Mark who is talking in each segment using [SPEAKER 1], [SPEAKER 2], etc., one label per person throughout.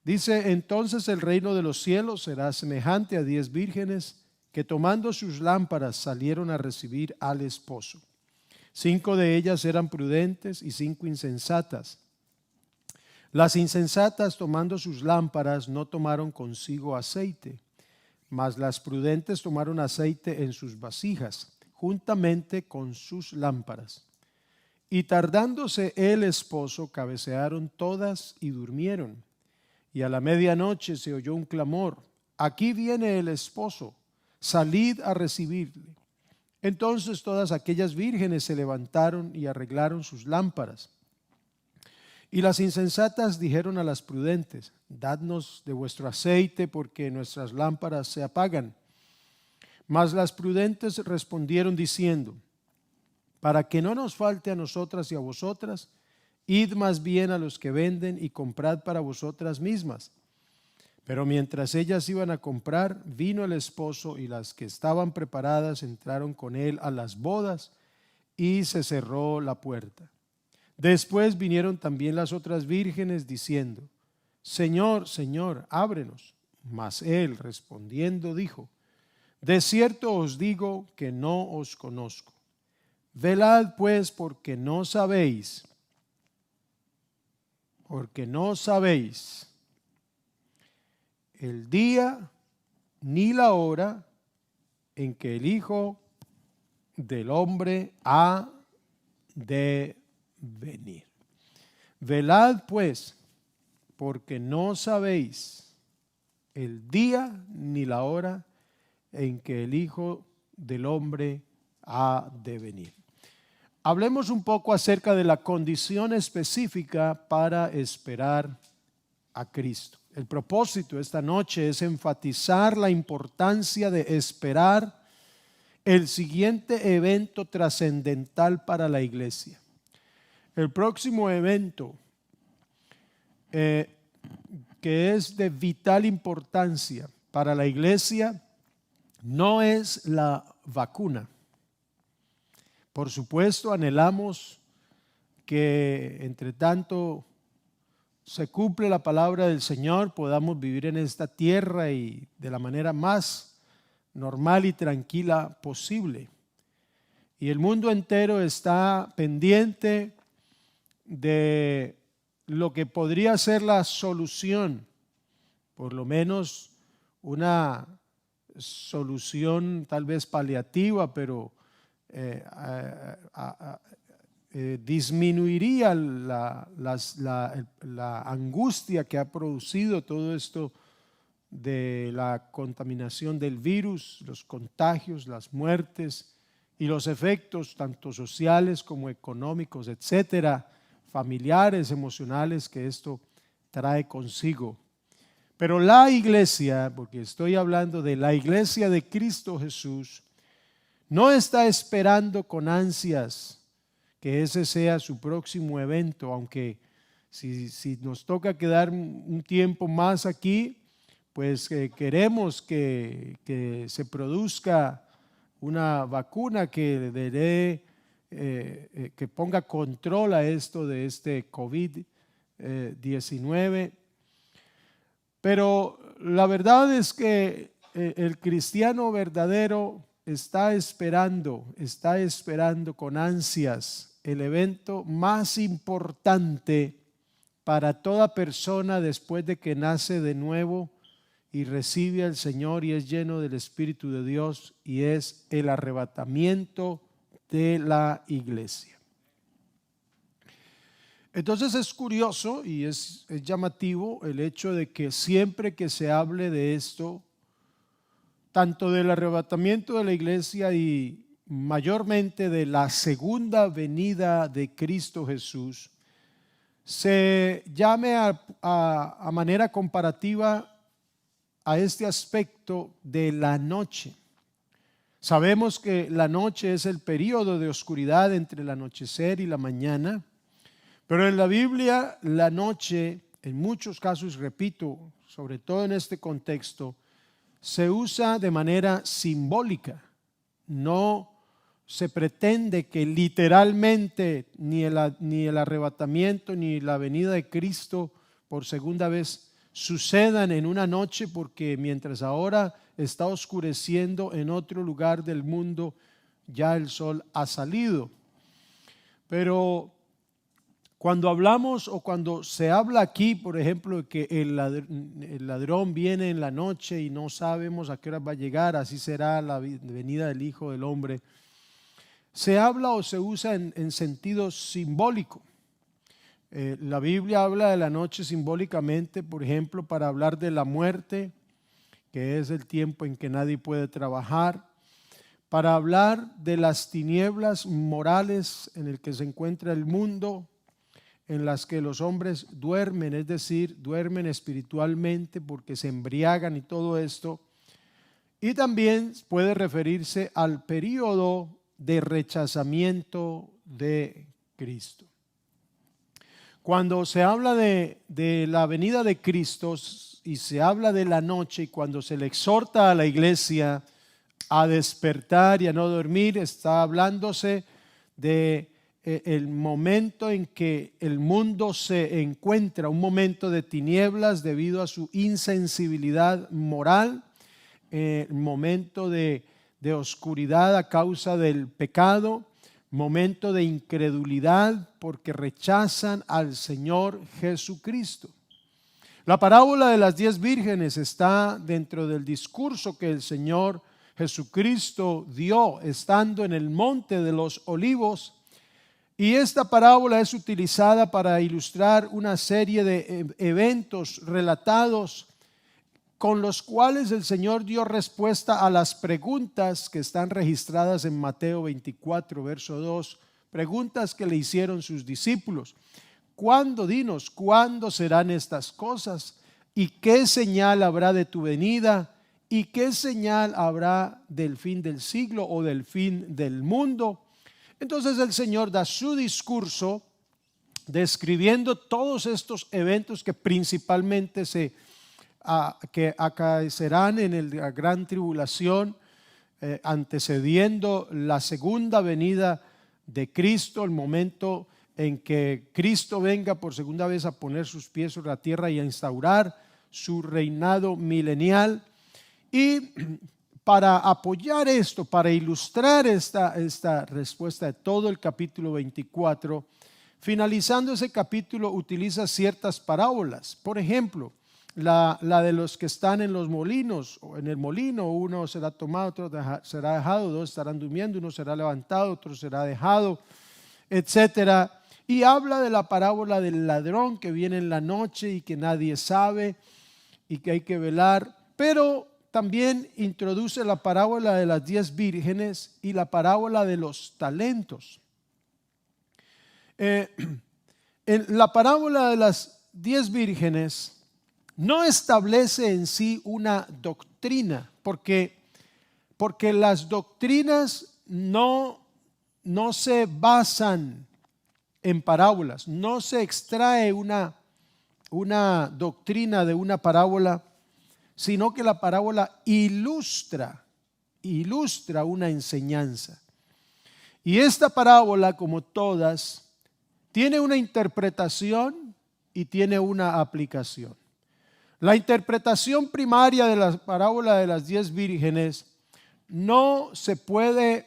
[SPEAKER 1] Dice: entonces el reino de los cielos será semejante a 10 vírgenes que tomando sus lámparas salieron a recibir al esposo. 5 de ellas eran prudentes y 5 insensatas. Las insensatas, tomando sus lámparas, no tomaron consigo aceite, mas las prudentes tomaron aceite en sus vasijas, juntamente con sus lámparas. Y tardándose el esposo, cabecearon todas y durmieron. Y a la medianoche se oyó un clamor: aquí viene el esposo, salid a recibirle. Entonces todas aquellas vírgenes se levantaron y arreglaron sus lámparas. Y las insensatas dijeron a las prudentes: dadnos de vuestro aceite, porque nuestras lámparas se apagan. Mas las prudentes respondieron diciendo: para que no nos falte a nosotras y a vosotras, id más bien a los que venden y comprad para vosotras mismas. Pero mientras ellas iban a comprar, vino el esposo, y las que estaban preparadas entraron con él a las bodas, y se cerró la puerta. Después vinieron también las otras vírgenes diciendo: Señor, Señor, ábrenos. Mas él respondiendo dijo: de cierto os digo que no os conozco. Velad pues, porque no sabéis el día ni la hora en que el Hijo del Hombre ha de venir. Velad pues, porque no sabéis el día ni la hora en que el Hijo del Hombre ha de venir. Hablemos un poco acerca de la condición específica para esperar a Cristo. El propósito de esta noche es enfatizar la importancia de esperar el siguiente evento trascendental para la iglesia. El próximo evento que es de vital importancia para la iglesia no es la vacuna. Por supuesto, anhelamos que entre tanto se cumple la palabra del Señor, podamos vivir en esta tierra y de la manera más normal y tranquila posible. Y el mundo entero está pendiente de lo que podría ser la solución, por lo menos una solución tal vez paliativa, pero disminuiría la angustia que ha producido todo esto de la contaminación del virus, los contagios, las muertes y los efectos tanto sociales como económicos, etcétera, familiares, emocionales que esto trae consigo. Pero la iglesia, porque estoy hablando de la iglesia de Cristo Jesús, no está esperando con ansias que ese sea su próximo evento, aunque si nos toca quedar un tiempo más aquí, pues queremos que se produzca una vacuna que que ponga control a esto de este COVID-19. Pero la verdad es que el cristiano verdadero está esperando con ansias el evento más importante para toda persona después de que nace de nuevo y recibe al Señor y es lleno del Espíritu de Dios, y es el arrebatamiento de la iglesia. Entonces es curioso y es llamativo el hecho de que siempre que se hable de esto, tanto del arrebatamiento de la iglesia y mayormente de la segunda venida de Cristo Jesús, se llame a manera comparativa a este aspecto de la noche. Sabemos que la noche es el período de oscuridad entre el anochecer y la mañana, pero en la Biblia la noche, en muchos casos, repito, sobre todo en este contexto, se usa de manera simbólica. No se pretende que literalmente ni el arrebatamiento ni la venida de Cristo por segunda vez sucedan en una noche, porque mientras ahora está oscureciendo en otro lugar del mundo, ya el sol ha salido. Pero cuando hablamos o cuando se habla aquí, por ejemplo, de que el ladrón viene en la noche y no sabemos a qué hora va a llegar, así será la venida del Hijo del Hombre, se habla o se usa en sentido simbólico. La Biblia habla de la noche simbólicamente, por ejemplo, para hablar de la muerte, que es el tiempo en que nadie puede trabajar, para hablar de las tinieblas morales en el que se encuentra el mundo, en las que los hombres duermen, es decir, duermen espiritualmente porque se embriagan y todo esto. Y también puede referirse al periodo de rechazamiento de Cristo. Cuando se habla de la venida de Cristo y se habla de la noche, y cuando se le exhorta a la iglesia a despertar y a no dormir, está hablándose de el momento en que el mundo se encuentra, un momento de tinieblas debido a su insensibilidad moral, momento de oscuridad a causa del pecado, momento de incredulidad porque rechazan al Señor Jesucristo. La parábola de las 10 vírgenes está dentro del discurso que el Señor Jesucristo dio estando en el Monte de los Olivos, y esta parábola es utilizada para ilustrar una serie de eventos relatados con los cuales el Señor dio respuesta a las preguntas que están registradas en Mateo 24, verso 2, preguntas que le hicieron sus discípulos. Dinos, ¿cuándo serán estas cosas? ¿Y qué señal habrá de tu venida? ¿Y qué señal habrá del fin del siglo o del fin del mundo? Entonces el Señor da su discurso describiendo todos estos eventos que principalmente que acaecerán en la gran tribulación, antecediendo la segunda venida de Cristo, el momento en que Cristo venga por segunda vez a poner sus pies sobre la tierra y a instaurar su reinado milenial. Y para apoyar esto, para ilustrar esta respuesta de todo el capítulo 24, finalizando ese capítulo utiliza ciertas parábolas. Por ejemplo, la de los que están en los molinos, o en el molino, uno será tomado, otro será dejado, dos estarán durmiendo, uno será levantado, otro será dejado, etcétera. Y habla de la parábola del ladrón que viene en la noche y que nadie sabe y que hay que velar, pero también introduce la parábola de las 10 vírgenes y la parábola de los talentos. En la parábola de las 10 vírgenes no establece en sí una doctrina, porque las doctrinas no se basan en parábolas, no se extrae una doctrina de una parábola, sino que la parábola ilustra una enseñanza. Y esta parábola, como todas, tiene una interpretación y tiene una aplicación. La interpretación primaria de la parábola de las 10 vírgenes no se puede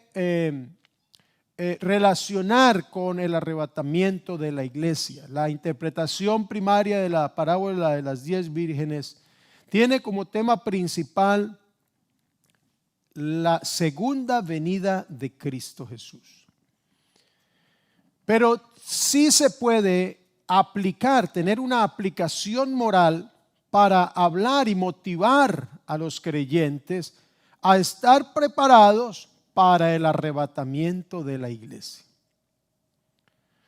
[SPEAKER 1] relacionar con el arrebatamiento de la iglesia. La interpretación primaria de la parábola de las 10 vírgenes tiene como tema principal la segunda venida de Cristo Jesús. Pero sí se puede aplicar, tener una aplicación moral para hablar y motivar a los creyentes a estar preparados para el arrebatamiento de la iglesia.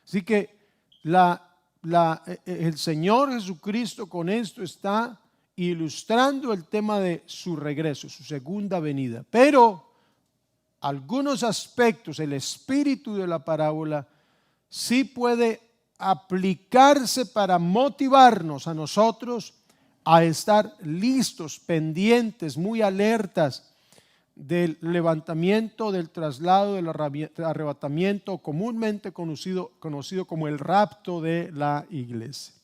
[SPEAKER 1] Así que el Señor Jesucristo con esto está ilustrando el tema de su regreso, su segunda venida. Pero algunos aspectos, el espíritu de la parábola sí puede aplicarse para motivarnos a nosotros a estar listos, pendientes, muy alertas del levantamiento, del traslado, del arrebatamiento, comúnmente conocido como el rapto de la iglesia.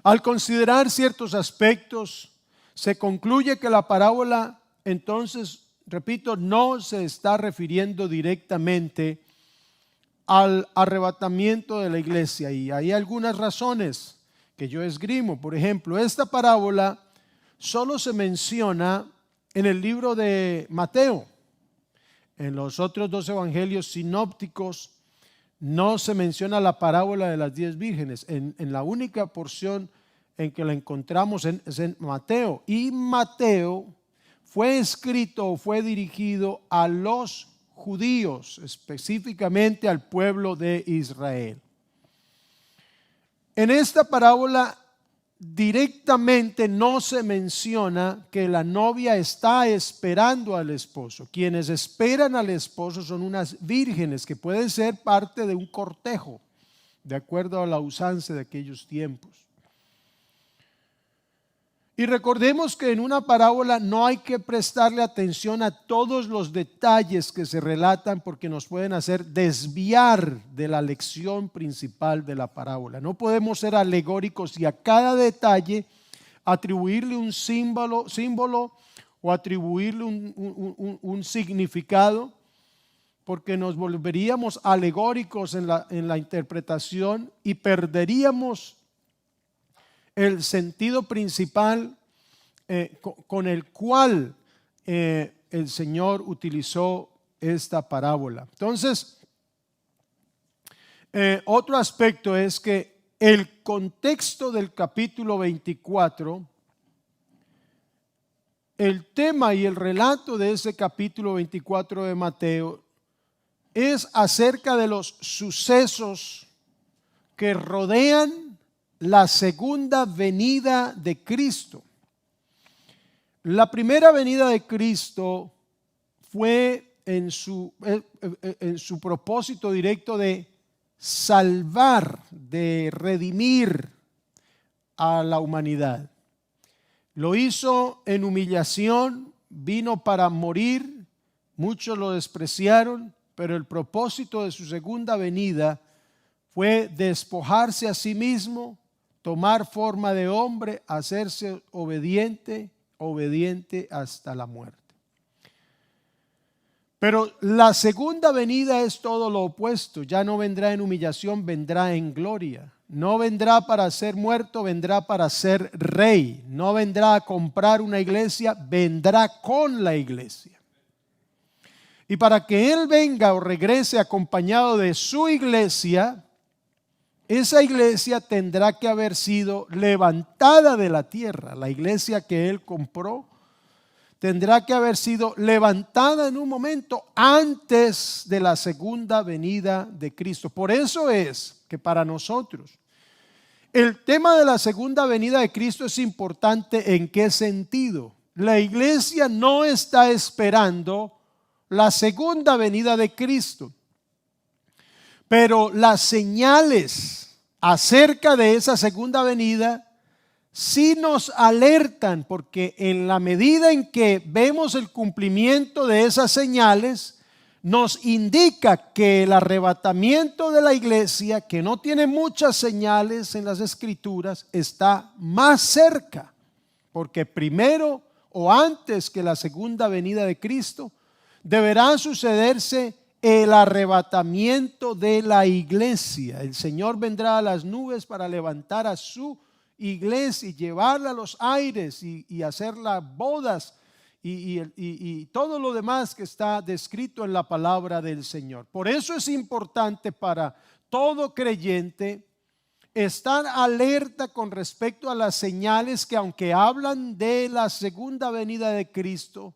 [SPEAKER 1] Al considerar ciertos aspectos, se concluye que la parábola, entonces, repito, no se está refiriendo directamente al arrebatamiento de la iglesia. Y hay algunas razones que yo esgrimo. Por ejemplo, esta parábola solo se menciona en el libro de Mateo. En los otros dos evangelios sinópticos no se menciona la parábola de las 10 vírgenes. En la única porción en que la encontramos es en Mateo. Y Mateo fue escrito o fue dirigido a los judíos, específicamente al pueblo de Israel. En esta parábola directamente no se menciona que la novia está esperando al esposo. Quienes esperan al esposo son unas vírgenes que pueden ser parte de un cortejo, de acuerdo a la usanza de aquellos tiempos. Y recordemos que en una parábola no hay que prestarle atención a todos los detalles que se relatan porque nos pueden hacer desviar de la lección principal de la parábola. No podemos ser alegóricos y a cada detalle atribuirle un símbolo o atribuirle un significado, porque nos volveríamos alegóricos en la interpretación y perderíamos el sentido principal con el cual el Señor utilizó esta parábola. Entonces, otro aspecto es que el contexto del capítulo 24, el tema y el relato de ese capítulo 24 de Mateo es acerca de los sucesos que rodean la segunda venida de Cristo. La primera venida de Cristo fue en su propósito directo de salvar, de redimir a la humanidad. Lo hizo en humillación, vino para morir, muchos lo despreciaron, pero el propósito de su segunda venida fue despojarse a sí mismo, tomar forma de hombre, hacerse obediente hasta la muerte. Pero la segunda venida es todo lo opuesto. Ya no vendrá en humillación, vendrá en gloria. No vendrá para ser muerto, vendrá para ser rey. No vendrá a comprar una iglesia, vendrá con la iglesia. Y para que Él venga o regrese acompañado de su iglesia, esa iglesia tendrá que haber sido levantada de la tierra. La iglesia que Él compró tendrá que haber sido levantada en un momento antes de la segunda venida de Cristo. Por eso es que para nosotros el tema de la segunda venida de Cristo es importante. ¿En qué sentido? La iglesia no está esperando la segunda venida de Cristo, pero las señales acerca de esa segunda venida sí nos alertan, porque en la medida en que vemos el cumplimiento de esas señales, nos indica que el arrebatamiento de la iglesia, que no tiene muchas señales en las Escrituras, está más cerca, porque primero o antes que la segunda venida de Cristo, deberá sucederse el arrebatamiento de la iglesia. El Señor vendrá a las nubes para levantar a su iglesia y llevarla a los aires y hacerla bodas y todo lo demás que está descrito en la palabra del Señor. Por eso es importante para todo creyente estar alerta con respecto a las señales que, aunque hablan de la segunda venida de Cristo,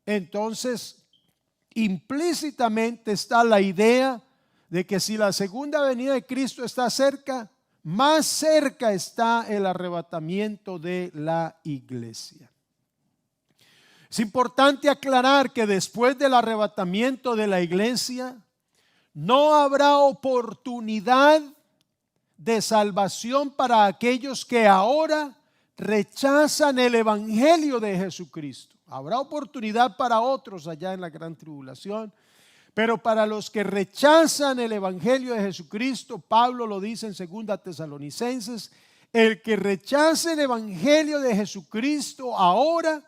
[SPEAKER 1] entonces implícitamente está la idea de que si la segunda venida de Cristo está cerca, más cerca está el arrebatamiento de la iglesia. Es importante aclarar que después del arrebatamiento de la iglesia no habrá oportunidad de salvación para aquellos que ahora rechazan el evangelio de Jesucristo. Habrá oportunidad para otros allá en la gran tribulación, pero para los que rechazan el evangelio de Jesucristo, Pablo lo dice en 2 Tesalonicenses, el que rechace el evangelio de Jesucristo ahora,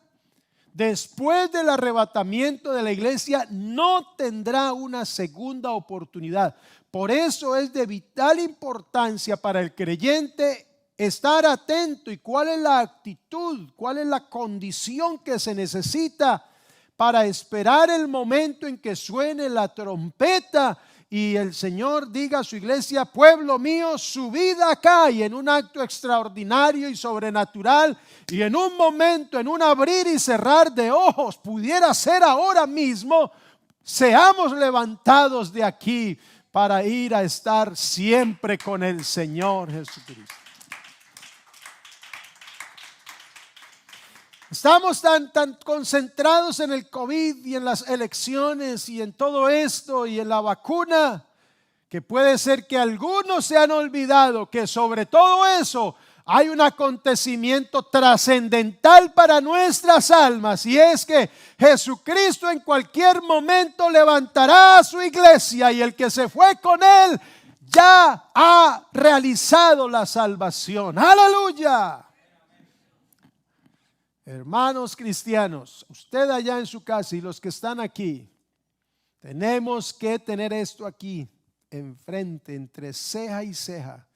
[SPEAKER 1] después del arrebatamiento de la iglesia, no tendrá una segunda oportunidad. Por eso es de vital importancia para el creyente estar atento. ¿Y cuál es la actitud? ¿Cuál es la condición que se necesita para esperar el momento en que suene la trompeta y el Señor diga a su iglesia: pueblo mío, subid acá? Y en un acto extraordinario y sobrenatural, y en un momento, en un abrir y cerrar de ojos, pudiera ser ahora mismo, seamos levantados de aquí para ir a estar siempre con el Señor Jesucristo. Estamos tan concentrados en el COVID y en las elecciones y en todo esto y en la vacuna, que puede ser que algunos se han olvidado que sobre todo eso hay un acontecimiento trascendental para nuestras almas, y es que Jesucristo en cualquier momento levantará a su iglesia, y el que se fue con él ya ha realizado la salvación. ¡Aleluya! Hermanos cristianos, usted allá en su casa y los que están aquí, tenemos que tener esto aquí enfrente, entre ceja y ceja.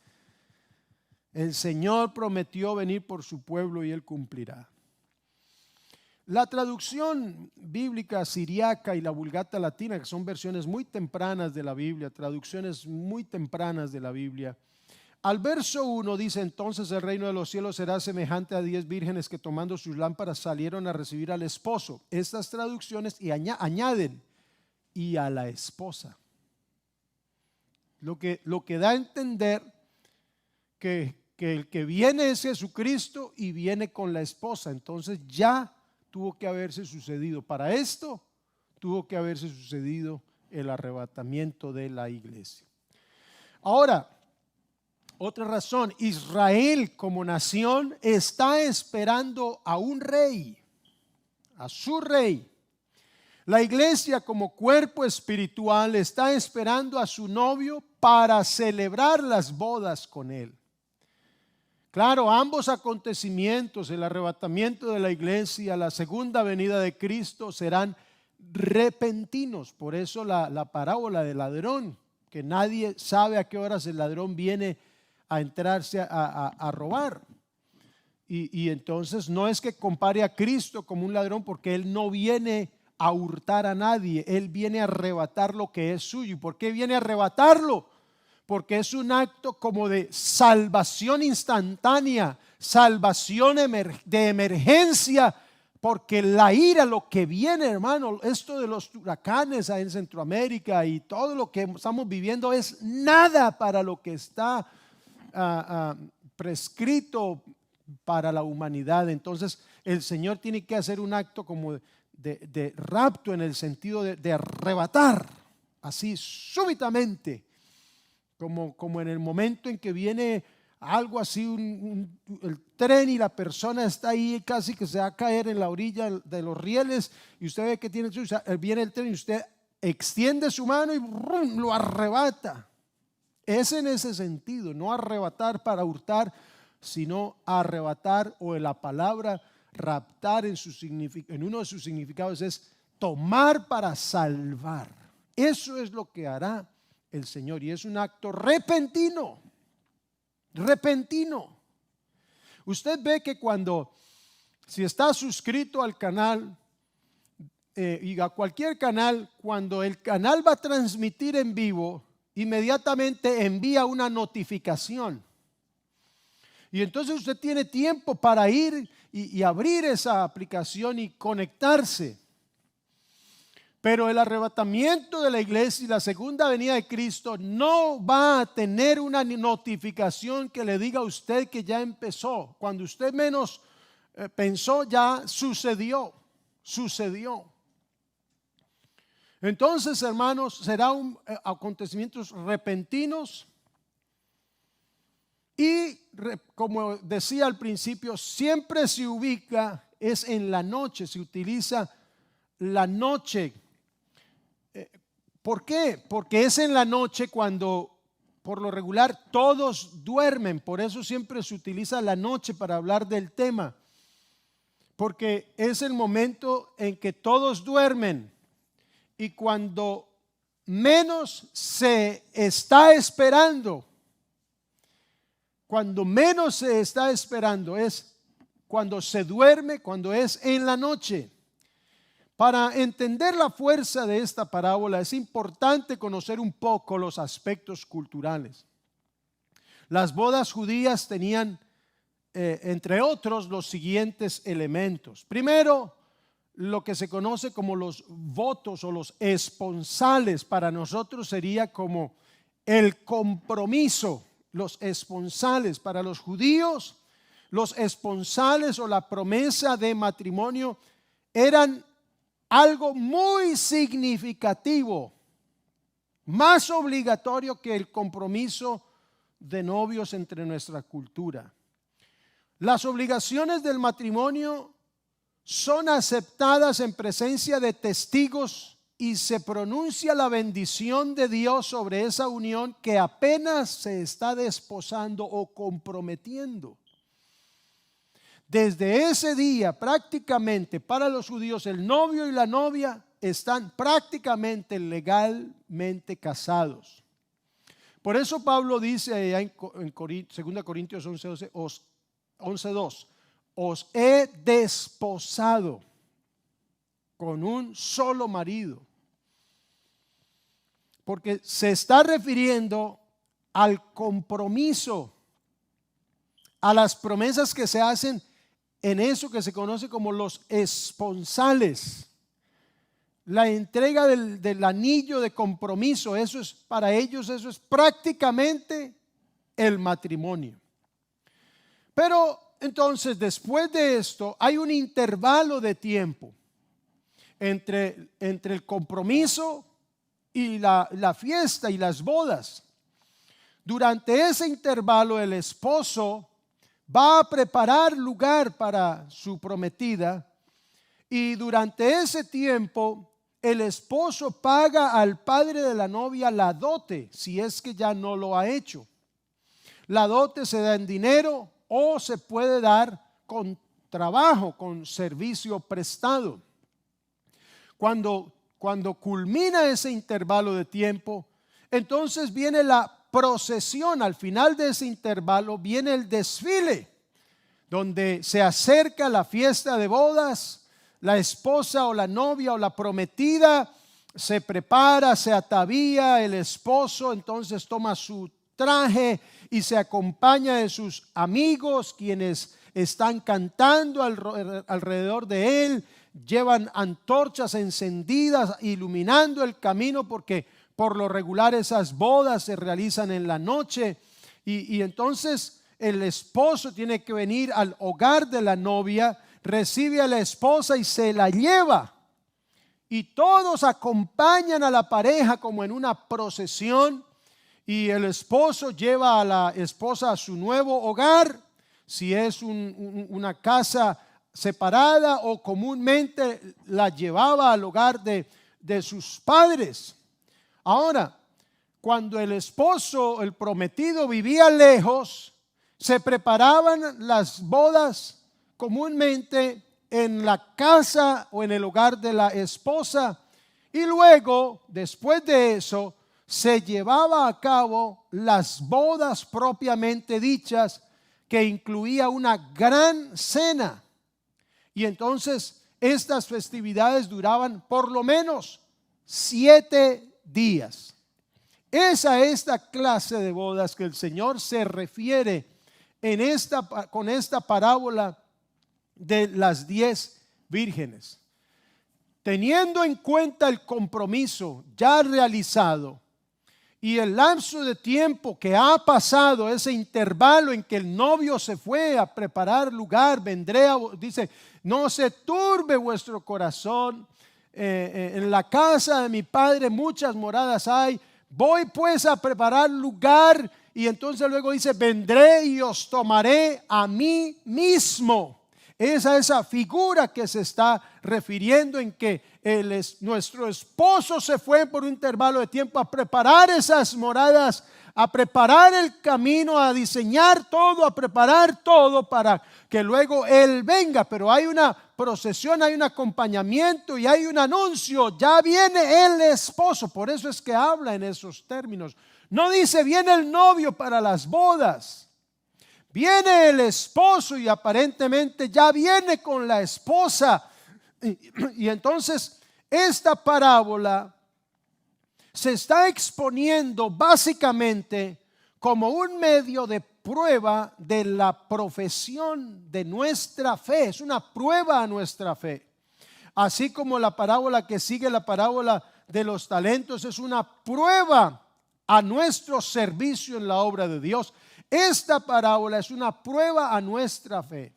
[SPEAKER 1] El Señor prometió venir por su pueblo y Él cumplirá. La traducción bíblica siriaca y la Vulgata latina, que son versiones muy tempranas de la Biblia, traducciones muy tempranas de la Biblia, al verso 1 dice: entonces el reino de los cielos será semejante a 10 vírgenes que tomando sus lámparas salieron a recibir al esposo. Estas traducciones y añaden: y a la esposa. Lo que da a entender que el que viene es Jesucristo y viene con la esposa. Entonces ya tuvo que haberse sucedido. Para esto tuvo que haberse sucedido el arrebatamiento de la iglesia. Ahora, otra razón: Israel como nación está esperando a un rey, a su rey. La iglesia como cuerpo espiritual está esperando a su novio para celebrar las bodas con él. Claro, ambos acontecimientos, el arrebatamiento de la iglesia, la segunda venida de Cristo, serán repentinos. Por eso la parábola del ladrón, que nadie sabe a qué horas el ladrón viene a entrarse a robar. Y entonces no es que compare a Cristo como un ladrón, porque Él no viene a hurtar a nadie. Él viene a arrebatar lo que es suyo. ¿Y por qué viene a arrebatarlo? Porque es un acto como de salvación instantánea, salvación de emergencia, porque la ira, lo que viene, hermano, esto de los huracanes en Centroamérica y todo lo que estamos viviendo es nada para lo que está prescrito para la humanidad. Entonces el Señor tiene que hacer un acto como de rapto, en el sentido de arrebatar así súbitamente, como en el momento en que viene algo así, el tren, y la persona está ahí casi que se va a caer en la orilla de los rieles, y usted ve que viene el tren y usted extiende su mano y ¡brum!, lo arrebata. Es en ese sentido, no arrebatar para hurtar, sino arrebatar, o en la palabra raptar en uno de sus significados es tomar para salvar. Eso es lo que hará el Señor, y es un acto repentino. Usted ve que si está suscrito al canal y a cualquier canal, cuando el canal va a transmitir en vivo, inmediatamente envía una notificación. Y entonces usted tiene tiempo para ir y abrir esa aplicación y conectarse. Pero el arrebatamiento de la iglesia y la segunda venida de Cristo no va a tener una notificación que le diga a usted que ya empezó. Cuando usted menos pensó, ya sucedió. Entonces, hermanos, será acontecimientos repentinos. Y como decía al principio, siempre se ubica, es en la noche, se utiliza la noche. ¿Por qué? Porque es en la noche cuando por lo regular todos duermen, por eso siempre se utiliza la noche para hablar del tema, porque es el momento en que todos duermen y cuando menos se está esperando, es cuando se duerme, cuando es en la noche. Para entender la fuerza de esta parábola es importante conocer un poco los aspectos culturales. Las bodas judías tenían, entre otros, los siguientes elementos. Primero, lo que se conoce como los votos o los esponsales. Para nosotros sería como el compromiso. Los esponsales para los judíos, los esponsales o la promesa de matrimonio eran algo muy significativo, más obligatorio que el compromiso de novios entre nuestra cultura. Las obligaciones del matrimonio son aceptadas en presencia de testigos y se pronuncia la bendición de Dios sobre esa unión que apenas se está desposando o comprometiendo. Desde ese día, prácticamente para los judíos, el novio y la novia están prácticamente legalmente casados. Por eso Pablo dice allá en 2 Corintios 11:2, os he desposado con un solo marido. Porque se está refiriendo al compromiso, a las promesas que se hacen en eso que se conoce como los esponsales. La entrega del anillo de compromiso, eso es para ellos, eso es prácticamente el matrimonio. Pero entonces, después de esto, hay un intervalo de tiempo entre el compromiso y la fiesta y las bodas. Durante ese intervalo el esposo va a preparar lugar para su prometida y durante ese tiempo el esposo paga al padre de la novia la dote, si es que ya no lo ha hecho. La dote se da en dinero o se puede dar con trabajo, con servicio prestado. Cuando culmina ese intervalo de tiempo, entonces viene la procesión. Al final de ese intervalo viene el desfile, donde se acerca la fiesta de bodas. La esposa o la novia o la prometida se prepara, se atavía. El esposo entonces toma su traje y se acompaña de sus amigos, quienes están cantando alrededor de él. Llevan antorchas encendidas iluminando el camino, porque por lo regular esas bodas se realizan en la noche y entonces el esposo tiene que venir al hogar de la novia, recibe a la esposa y se la lleva, y todos acompañan a la pareja como en una procesión, y el esposo lleva a la esposa a su nuevo hogar, si es una casa separada, o comúnmente la llevaba al hogar de sus padres. Ahora, cuando el esposo, el prometido, vivía lejos, se preparaban las bodas comúnmente en la casa o en el hogar de la esposa, y luego, después de eso, se llevaba a cabo las bodas propiamente dichas, que incluía una gran cena. Y entonces estas festividades duraban por lo menos 7 días. Es a esta clase de bodas que el Señor se refiere con esta parábola de las 10 vírgenes. Teniendo en cuenta el compromiso ya realizado y el lapso de tiempo que ha pasado, ese intervalo en que el novio se fue a preparar lugar, dice, no se turbe vuestro corazón, en la casa de mi padre muchas moradas hay, voy pues a preparar lugar. Y entonces luego dice, vendré y os tomaré a mí mismo. es a esa figura que se está refiriendo, en que nuestro esposo se fue por un intervalo de tiempo a preparar esas moradas, a preparar el camino, a diseñar todo, a preparar todo para que luego Él venga. Pero hay una procesión, hay un acompañamiento y hay un anuncio: ya viene el esposo. Por eso es que habla en esos términos. No dice viene el novio para las bodas. Viene el esposo y aparentemente ya viene con la esposa. Y entonces esta parábola se está exponiendo básicamente como un medio de prueba de la profesión de nuestra fe. Es una prueba a nuestra fe. Así como la parábola que sigue, la parábola de los talentos, es una prueba a nuestro servicio en la obra de Dios. Esta parábola es una prueba a nuestra fe.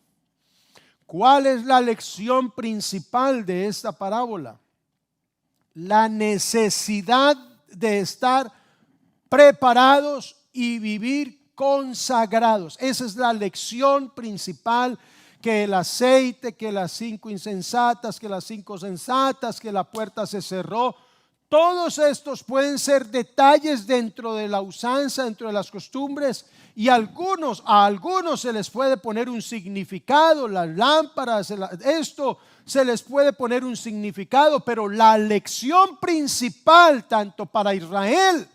[SPEAKER 1] ¿Cuál es la lección principal de esta parábola? La necesidad de estar preparados y vivir consagrados. Esa es la lección principal. Que el aceite, que las 5 insensatas, que las 5 sensatas, que la puerta se cerró. Todos estos pueden ser detalles dentro de la usanza, dentro de las costumbres, y a algunos se les puede poner un significado. Las lámparas, esto se les puede poner un significado, pero la lección principal, tanto para Israel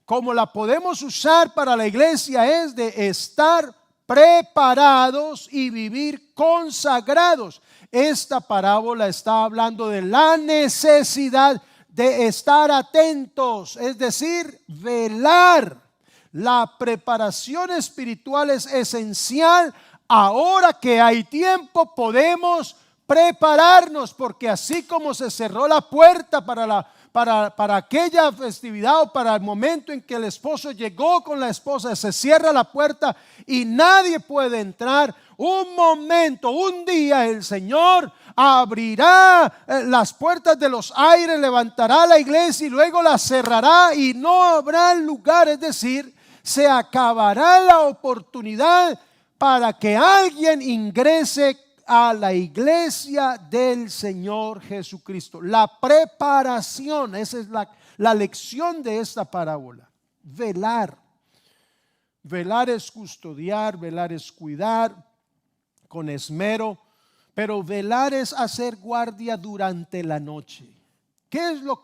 [SPEAKER 1] como la podemos usar para la iglesia, es de estar preparados y vivir consagrados. Esta parábola está hablando de la necesidad de estar atentos, es decir, velar. La preparación espiritual es esencial. Ahora que hay tiempo, podemos prepararnos, porque así como se cerró la puerta para aquella festividad, o para el momento en que el esposo llegó con la esposa, se cierra la puerta y nadie puede entrar. Un día el Señor abrirá las puertas de los aires, levantará la iglesia y luego la cerrará y no habrá lugar. Es decir, se acabará la oportunidad para que alguien ingrese a la iglesia del Señor Jesucristo. La preparación, esa es la lección de esta parábola. Velar. Velar es custodiar, velar es cuidar con esmero, pero velar es hacer guardia durante la noche. ¿Qué es lo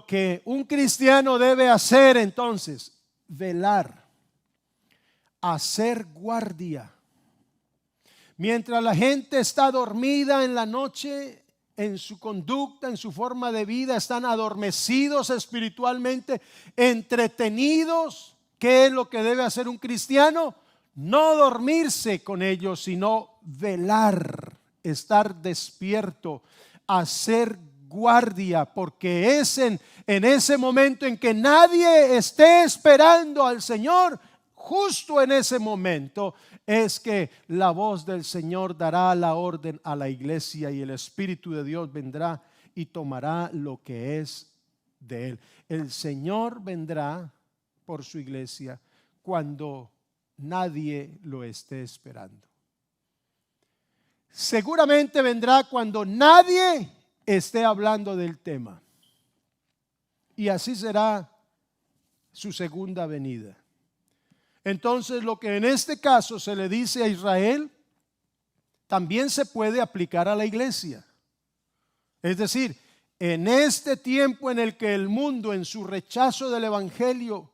[SPEAKER 1] que un cristiano debe hacer entonces? Velar, hacer guardia. Mientras la gente está dormida en la noche, en su conducta, en su forma de vida, están adormecidos espiritualmente, entretenidos. ¿Qué es lo que debe hacer un cristiano? No dormirse con ellos, sino velar, estar despierto, hacer guardia, porque es en ese momento en que nadie esté esperando al Señor. Justo en ese momento es que la voz del Señor dará la orden a la iglesia y el Espíritu de Dios vendrá y tomará lo que es de Él. El Señor vendrá por su iglesia cuando nadie lo esté esperando. Seguramente vendrá cuando nadie esté hablando del tema. Y así será su segunda venida. Entonces, lo que en este caso se le dice a Israel, también se puede aplicar a la iglesia. Es decir, en este tiempo en el que el mundo, en su rechazo del evangelio,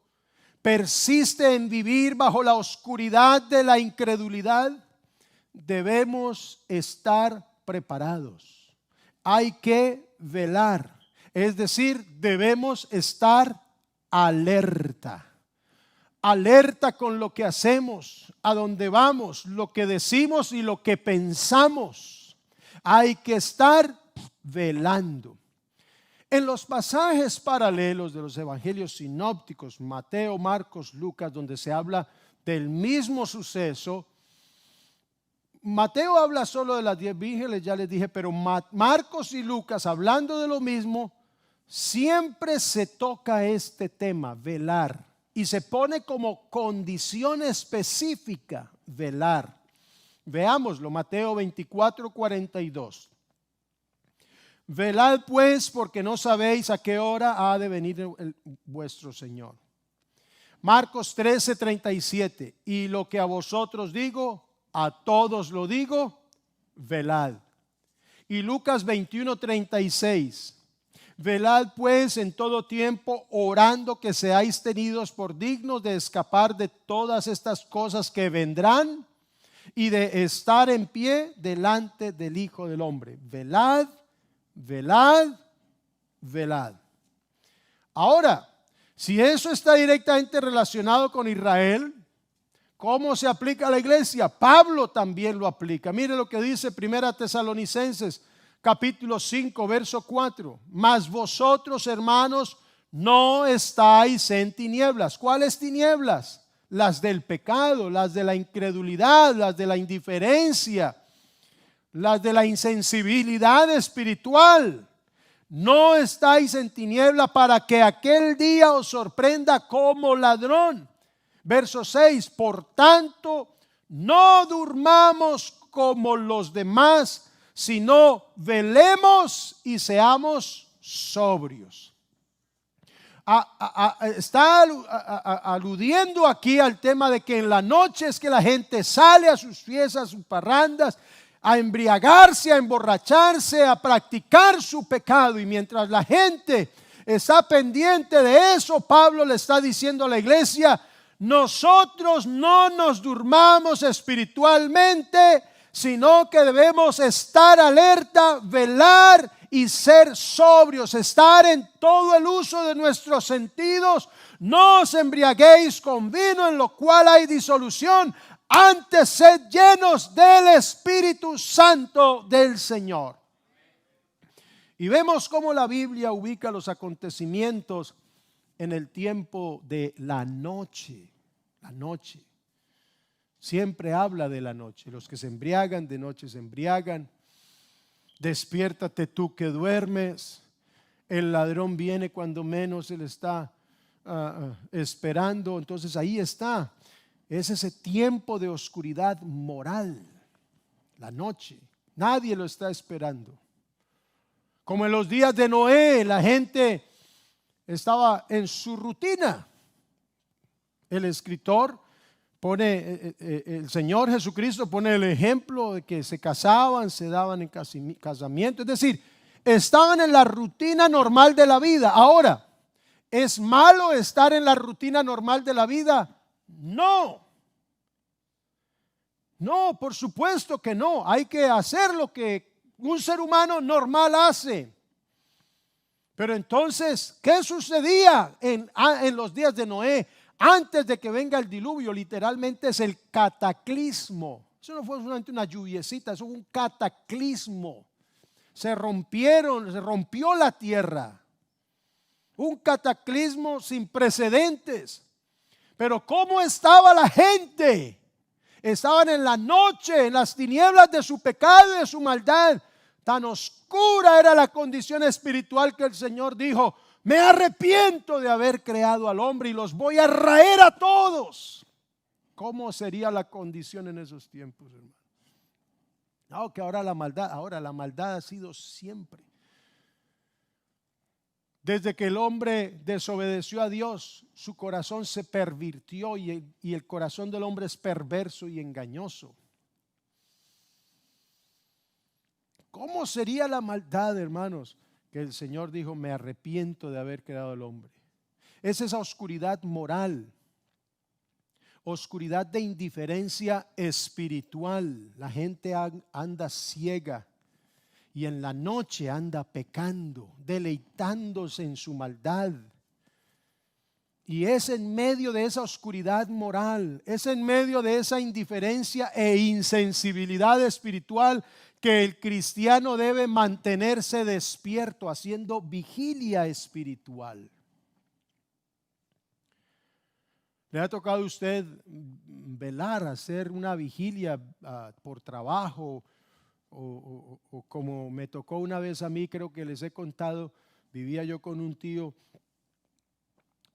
[SPEAKER 1] persiste en vivir bajo la oscuridad de la incredulidad, debemos estar preparados. Hay que velar, es decir, debemos estar alerta. Alerta con lo que hacemos, a dónde vamos, lo que decimos y lo que pensamos. Hay que estar velando. En los pasajes paralelos de los evangelios sinópticos, Mateo, Marcos, Lucas, donde se habla del mismo suceso, Mateo habla solo de las 10 vírgenes, ya les dije, pero Marcos y Lucas, hablando de lo mismo, siempre se toca este tema, velar. Y se pone como condición específica, velar. Veámoslo, Mateo 24:42. Velad pues, porque no sabéis a qué hora ha de venir vuestro Señor. Marcos 13:37. Y lo que a vosotros digo, a todos lo digo, velad. Y Lucas 21:36. Velad pues en todo tiempo, orando que seáis tenidos por dignos de escapar de todas estas cosas que vendrán y de estar en pie delante del Hijo del Hombre. Velad, velad, velad. Ahora, si eso está directamente relacionado con Israel, ¿cómo se aplica a la iglesia? Pablo también lo aplica. Mire lo que dice 1 Tesalonicenses capítulo 5, verso 4. Mas vosotros, hermanos, no estáis en tinieblas. ¿Cuáles tinieblas? Las del pecado, las de la incredulidad, las de la indiferencia, las de la insensibilidad espiritual. No estáis en tiniebla para que aquel día os sorprenda como ladrón. Verso 6. Por tanto, no durmamos como los demás, sino velemos y seamos sobrios. Está aludiendo aquí al tema de que en la noche es que la gente sale a sus fiestas, a sus parrandas, a embriagarse, a emborracharse, a practicar su pecado. Y mientras la gente está pendiente de eso, Pablo le está diciendo a la iglesia: nosotros no nos durmamos espiritualmente, sino que debemos estar alerta, velar y ser sobrios, estar en todo el uso de nuestros sentidos. No os embriaguéis con vino, en lo cual hay disolución, antes sed llenos del Espíritu Santo del Señor. Y vemos cómo la Biblia ubica los acontecimientos en el tiempo de la noche. La noche. Siempre habla de la noche. Los que se embriagan de noche se embriagan. Despiértate tú que duermes. El ladrón viene cuando menos él está esperando. Entonces ahí está. Es ese tiempo de oscuridad moral. La noche. Nadie lo está esperando. Como en los días de Noé, la gente estaba en su rutina. El escritor pone, el Señor Jesucristo pone el ejemplo de que se casaban, se daban en casamiento. Es decir, estaban en la rutina normal de la vida. Ahora, ¿es malo estar en la rutina normal de la vida? No. No, por supuesto que no. Hay que hacer lo que un ser humano normal hace. Pero entonces, ¿qué sucedía en los días de Noé? Antes de que venga el diluvio, literalmente es el cataclismo. Eso no fue solamente una lluviecita, eso fue un cataclismo. Se rompió la tierra. Un cataclismo sin precedentes. Pero ¿cómo estaba la gente? Estaban en la noche, en las tinieblas de su pecado y de su maldad. Tan oscura era la condición espiritual que el Señor dijo: me arrepiento de haber creado al hombre y los voy a raer a todos. ¿Cómo sería la condición en esos tiempos, hermano? No, que ahora la maldad ha sido siempre. Desde que el hombre desobedeció a Dios, su corazón se pervirtió y el corazón del hombre es perverso y engañoso. ¿Cómo sería la maldad, hermanos? Que el Señor dijo: me arrepiento de haber creado al hombre. Es esa oscuridad moral, oscuridad de indiferencia espiritual. La gente anda ciega y en la noche anda pecando, deleitándose en su maldad. Y es en medio de esa oscuridad moral, es en medio de esa indiferencia e insensibilidad espiritual que el cristiano debe mantenerse despierto, haciendo vigilia espiritual. ¿Le ha tocado a usted velar, hacer una vigilia por trabajo? O como me tocó una vez a mí, creo que les he contado, vivía yo con un tío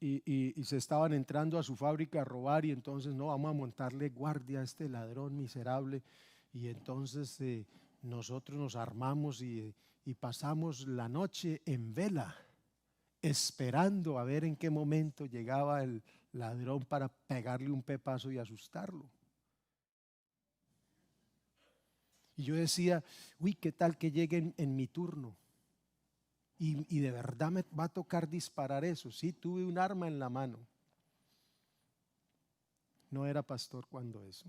[SPEAKER 1] y se estaban entrando a su fábrica a robar, y entonces no, vamos a montarle guardia a este ladrón miserable. Y entonces nosotros nos armamos y pasamos la noche en vela, esperando a ver en qué momento llegaba el ladrón para pegarle un pepazo y asustarlo. Y yo decía, uy, ¿qué tal que lleguen en mi turno? Y de verdad me va a tocar disparar eso. Sí, tuve un arma en la mano. No era pastor cuando eso.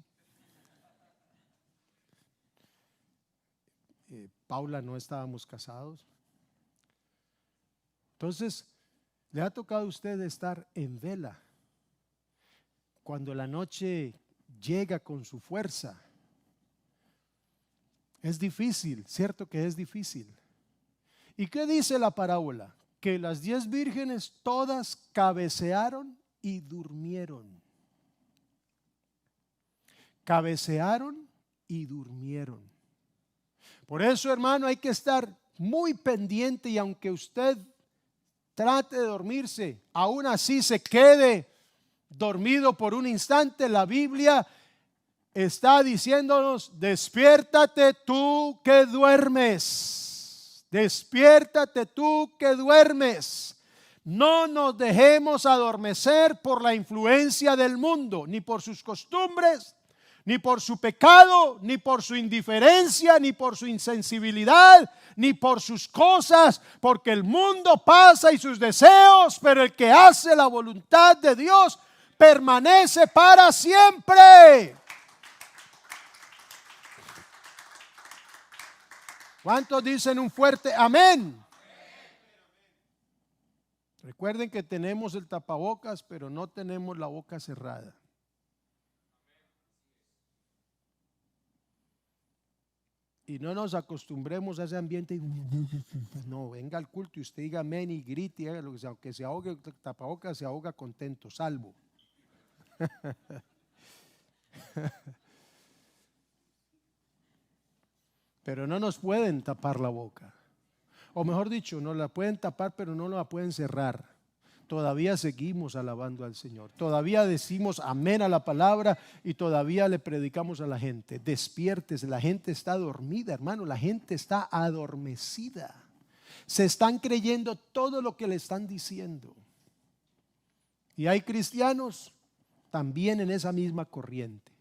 [SPEAKER 1] Paula, no estábamos casados. Entonces, le ha tocado a usted estar en vela. Cuando la noche llega con su fuerza. Es difícil, cierto que es difícil. ¿Y qué dice la parábola? Que las 10 vírgenes todas cabecearon y durmieron. Cabecearon y durmieron. Por eso, hermano, hay que estar muy pendiente, y aunque usted trate de dormirse, aún así se quede dormido por un instante, la Biblia está diciéndonos: despiértate tú que duermes, despiértate tú que duermes. No nos dejemos adormecer por la influencia del mundo, ni por sus costumbres, ni por su pecado, ni por su indiferencia, ni por su insensibilidad, ni por sus cosas, porque el mundo pasa y sus deseos, pero el que hace la voluntad de Dios permanece para siempre. ¿Cuántos dicen un fuerte amén? Recuerden que tenemos el tapabocas, pero no tenemos la boca cerrada. Y no nos acostumbremos a ese ambiente. No, venga al culto y usted diga amén y grite, y haga lo que sea. Aunque se ahogue el tapabocas, se ahoga contento, salvo. Pero no nos pueden tapar la boca. O mejor dicho, nos la pueden tapar, pero no la pueden cerrar. Todavía seguimos alabando al Señor. Todavía decimos amén a la palabra y todavía le predicamos a la gente. Despiértese, la gente está dormida, hermano, la gente está adormecida. Se están creyendo todo lo que le están diciendo. Y hay cristianos también en esa misma corriente.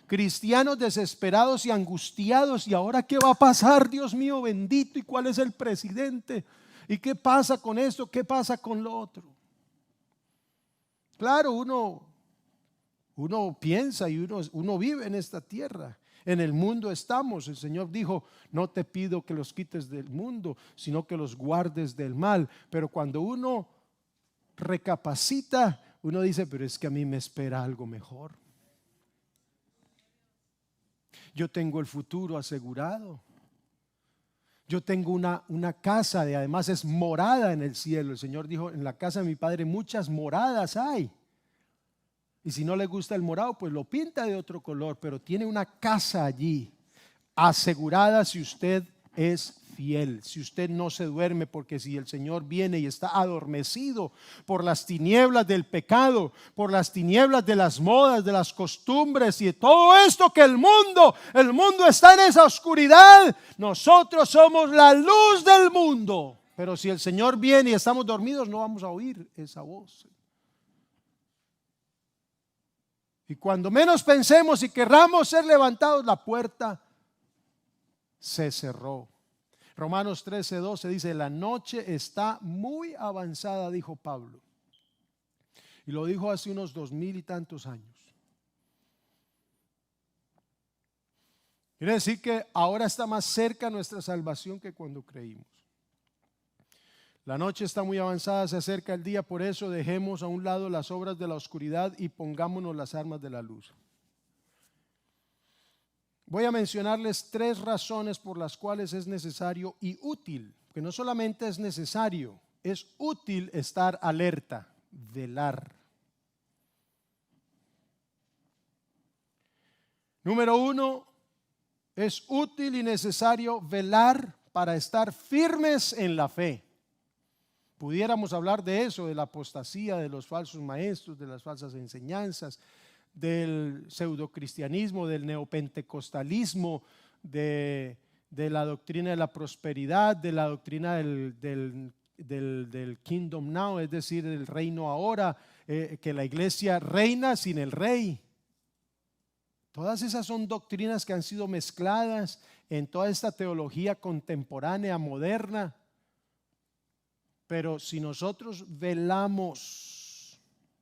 [SPEAKER 1] Cristianos desesperados y angustiados. ¿Y ahora qué va a pasar, Dios mío bendito? ¿Y cuál es el presidente? ¿Y qué pasa con esto? ¿Qué pasa con lo otro? Claro, uno piensa y uno vive en esta tierra. En el mundo estamos. El Señor dijo: no te pido que los quites del mundo, sino que los guardes del mal. Pero cuando uno recapacita, uno dice: pero es que a mí me espera algo mejor. Yo tengo el futuro asegurado. Yo tengo una casa, y además es morada en el cielo. El Señor dijo: en la casa de mi Padre muchas moradas hay. Y si no le gusta el morado, pues lo pinta de otro color, pero tiene una casa allí asegurada si usted es fiel, si usted no se duerme. Porque si el Señor viene y está adormecido por las tinieblas del pecado, por las tinieblas de las modas, de las costumbres y de todo esto que el mundo está en esa oscuridad, nosotros somos la luz del mundo. Pero si el Señor viene y estamos dormidos, no vamos a oír esa voz. Y cuando menos pensemos y querramos ser levantados, la puerta se cerró. Romanos 13:12 dice: la noche está muy avanzada, dijo Pablo. Y lo dijo hace unos 2000 y tantos años. Quiere decir que ahora está más cerca nuestra salvación que cuando creímos. La noche está muy avanzada, se acerca el día. Por eso dejemos a un lado las obras de la oscuridad y pongámonos las armas de la luz. Voy a mencionarles 3 razones por las cuales es necesario y útil, que no solamente es necesario, es útil estar alerta, velar. Número 1, es útil y necesario velar para estar firmes en la fe. Pudiéramos hablar de eso, de la apostasía, de los falsos maestros, de las falsas enseñanzas, del pseudocristianismo, del neopentecostalismo, de la doctrina de la prosperidad, de la doctrina del kingdom now, es decir, del reino ahora, que la iglesia reina sin el rey. Todas esas son doctrinas que han sido mezcladas en toda esta teología contemporánea, moderna. Pero si nosotros velamos,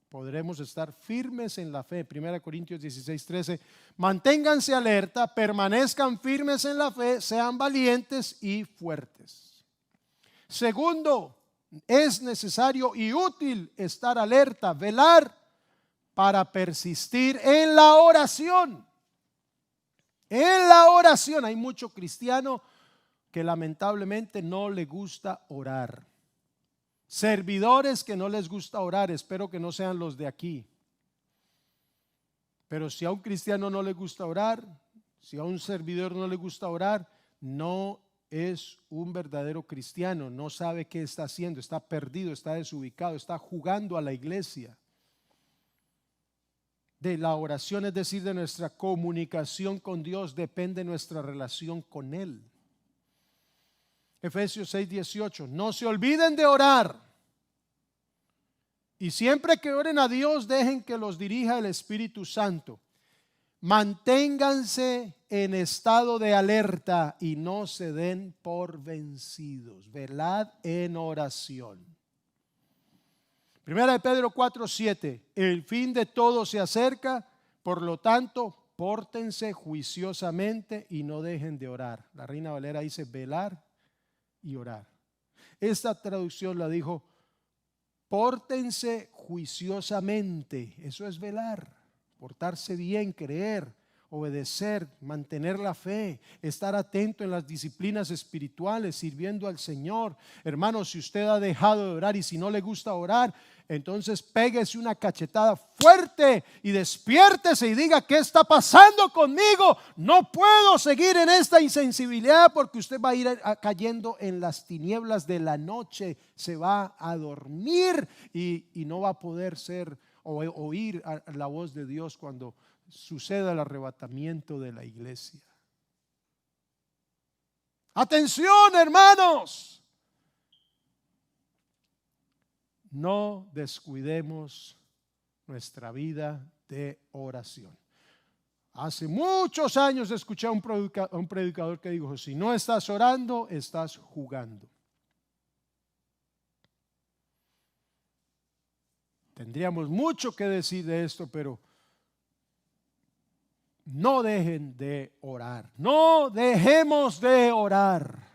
[SPEAKER 1] podremos estar firmes en la fe. 1 Corintios 16:13. Manténganse alerta, permanezcan firmes en la fe, sean valientes y fuertes. Segundo, es necesario y útil estar alerta, velar, para persistir en la oración. En la oración. Hay mucho cristiano que lamentablemente no le gusta orar. Servidores que no les gusta orar. Espero que no sean los de aquí. Pero si a un cristiano no le gusta orar, si a un servidor no le gusta orar, no es un verdadero cristiano. No sabe qué está haciendo, está perdido, está desubicado, está jugando a la iglesia. De la oración, es decir, de nuestra comunicación con Dios, depende nuestra relación con Él. Efesios 6:18. No se olviden de orar, y siempre que oren a Dios, dejen que los dirija el Espíritu Santo. Manténganse en estado de alerta y no se den por vencidos. Velad en oración. 1 Pedro 4:7. El fin de todo se acerca, por lo tanto, pórtense juiciosamente y no dejen de orar. La Reina Valera dice velar y orar. Esta traducción la dijo pórtense juiciosamente. Eso es velar, portarse bien, creer, obedecer, mantener la fe, estar atento en las disciplinas espirituales, sirviendo al Señor. Hermano, si usted ha dejado de orar y si no le gusta orar, entonces péguese una cachetada fuerte y despiértese y diga: ¿qué está pasando conmigo? No puedo seguir en esta insensibilidad, porque usted va a ir cayendo en las tinieblas de la noche, se va a dormir y no va a poder oír la voz de Dios cuando suceda el arrebatamiento de la iglesia. Atención, hermanos. No descuidemos nuestra vida de oración. Hace muchos años escuché a un predicador que dijo: si no estás orando, estás jugando. Tendríamos mucho que decir de esto, pero no dejen de orar. No dejemos de orar.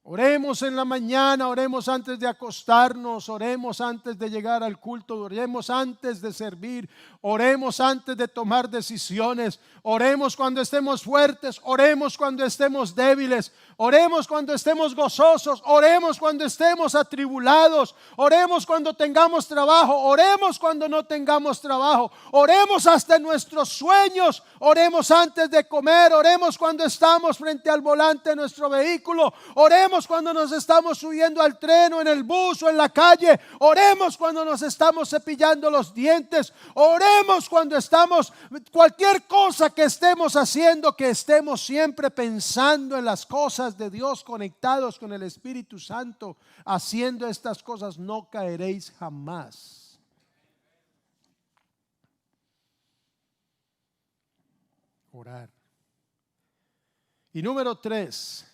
[SPEAKER 1] Oremos en la mañana, oremos antes de acostarnos, oremos antes de llegar al culto, oremos antes de servir, oremos antes de tomar decisiones, oremos cuando estemos fuertes, oremos cuando estemos débiles, oremos cuando estemos gozosos, oremos cuando estemos atribulados, oremos cuando tengamos trabajo, oremos cuando no tengamos trabajo, oremos hasta en nuestros sueños, oremos antes de comer, oremos cuando estamos frente al volante de nuestro vehículo, oremos cuando nos estamos subiendo al tren o en el bus o en la calle, oremos cuando nos estamos cepillando los dientes, oremos cuando estamos, cualquier cosa que estemos haciendo, que estemos siempre pensando en las cosas de Dios, conectados con el Espíritu Santo. Haciendo estas cosas no caeréis jamás. Orar. Y número 3,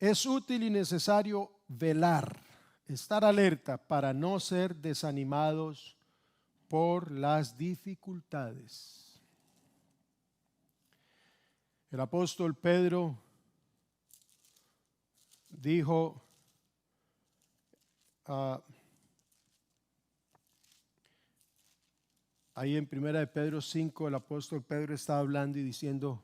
[SPEAKER 1] es útil y necesario velar, estar alerta para no ser desanimados por las dificultades. El apóstol Pedro dijo ahí en 1 Pedro 5, el apóstol Pedro está hablando y diciendo: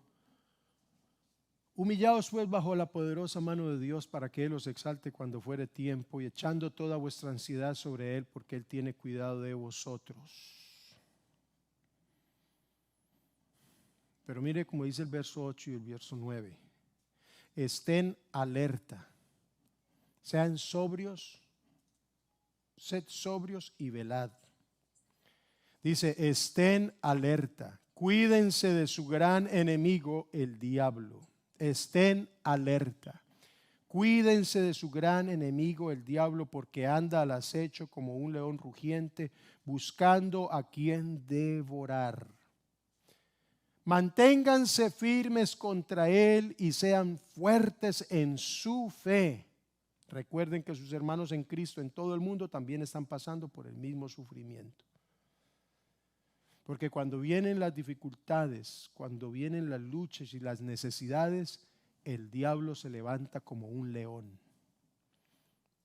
[SPEAKER 1] humillaos pues bajo la poderosa mano de Dios, para que Él os exalte cuando fuere tiempo, y echando toda vuestra ansiedad sobre Él, porque Él tiene cuidado de vosotros. Pero mire como dice el verso 8 y el verso 9: estén alerta, sean sobrios, sed sobrios y velad. Dice, estén alerta, cuídense de su gran enemigo, el diablo. Estén alerta. Cuídense de su gran enemigo, el diablo, porque anda al acecho como un león rugiente, buscando a quien devorar. Manténganse firmes contra él y sean fuertes en su fe. Recuerden que sus hermanos en Cristo en todo el mundo también están pasando por el mismo sufrimiento. Porque cuando vienen las dificultades, cuando vienen las luchas y las necesidades, el diablo se levanta como un león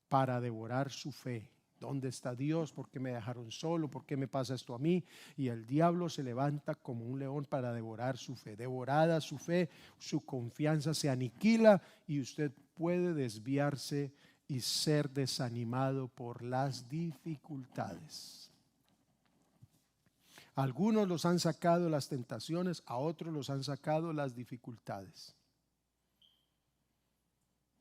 [SPEAKER 1] para devorar su fe. ¿Dónde está Dios? ¿Por qué me dejaron solo? ¿Por qué me pasa esto a mí? Y el diablo se levanta como un león para devorar su fe. Devorada su fe, su confianza se aniquila y usted puede desviarse y ser desanimado por las dificultades. A algunos los han sacado las tentaciones, a otros los han sacado las dificultades.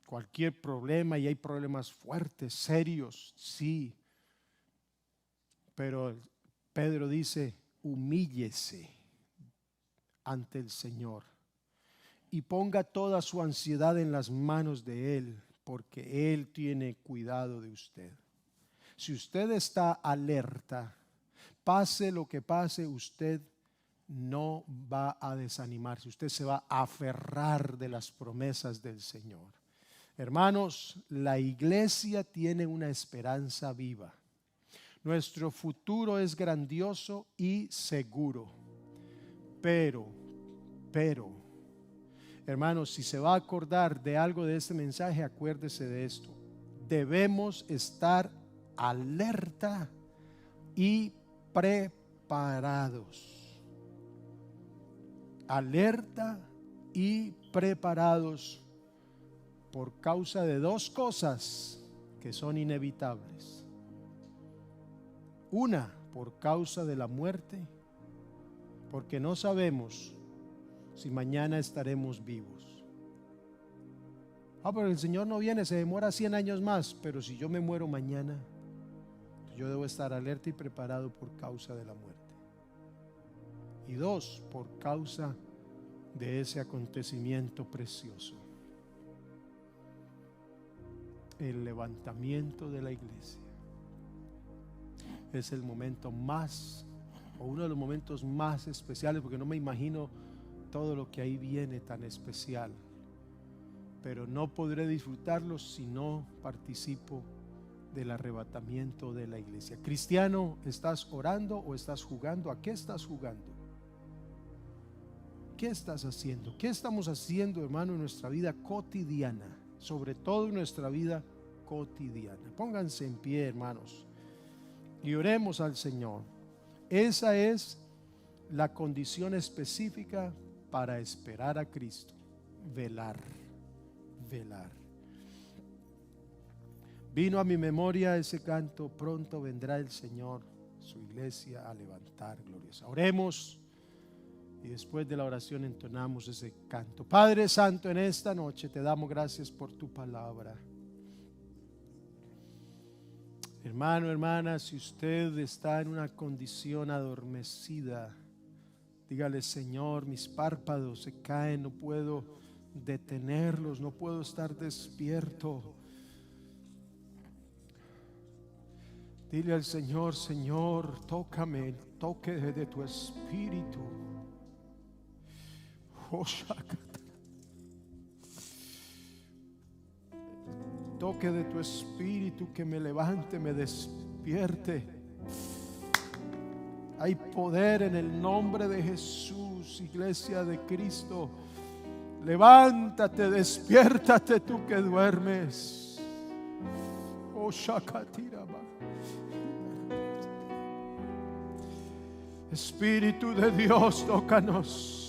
[SPEAKER 1] Cualquier problema, y hay problemas fuertes, serios, sí. Pero Pedro dice, humíllese ante el Señor y ponga toda su ansiedad en las manos de Él, porque Él tiene cuidado de usted. Si usted está alerta, pase lo que pase, usted no va a desanimarse, usted se va a aferrar de las promesas del Señor. Hermanos, la iglesia tiene una esperanza viva. Nuestro futuro es grandioso y seguro. Pero, hermanos, si se va a acordar de algo de este mensaje, acuérdese de esto. Debemos estar alerta y preparados. Alerta y preparados por causa de dos cosas que son inevitables. Una, por causa de la muerte, porque no sabemos si mañana estaremos vivos. Pero el Señor no viene, se demora 100 años más, pero si yo me muero mañana, yo debo estar alerta y preparado por causa de la muerte. Y dos, por causa de ese acontecimiento precioso, el levantamiento de la iglesia. Es el momento más, o uno de los momentos más especiales, porque no me imagino todo lo que ahí viene tan especial, pero no podré disfrutarlo si no participo del arrebatamiento de la iglesia. Cristiano, ¿estás orando o estás jugando? ¿A qué estás jugando? ¿Qué estás haciendo? ¿Qué estamos haciendo, hermano, en nuestra vida cotidiana? Sobre todo en nuestra vida cotidiana. Pónganse en pie, hermanos, y oremos al Señor. Esa es la condición específica para esperar a Cristo. Velar, velar. Vino a mi memoria ese canto, pronto vendrá el Señor, su iglesia a levantar gloriosa. Oremos y después de la oración entonamos ese canto. Padre Santo, en esta noche te damos gracias por tu palabra. Hermano, hermana, si usted está en una condición adormecida, dígale: Señor, mis párpados se caen, no puedo detenerlos, no puedo estar despierto. Dile al Señor: Señor, tócame, toque de tu espíritu. Toque de tu espíritu que me levante, me despierte. Hay poder en el nombre de Jesús, iglesia de Cristo. Levántate, despiértate tú que duermes. Oh, Shakatiraba. Espíritu de Dios, tócanos.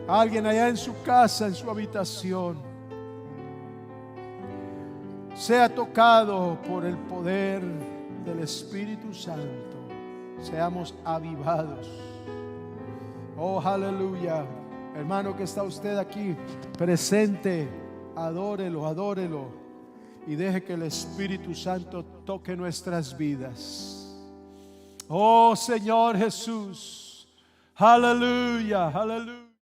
[SPEAKER 1] Alguien allá en su casa, en su habitación, sea tocado por el poder del Espíritu Santo. Seamos avivados. Oh, aleluya. Hermano que está usted aquí presente, adórelo, adórelo y deje que el Espíritu Santo toque nuestras vidas. Oh Señor Jesús. Aleluya, aleluya.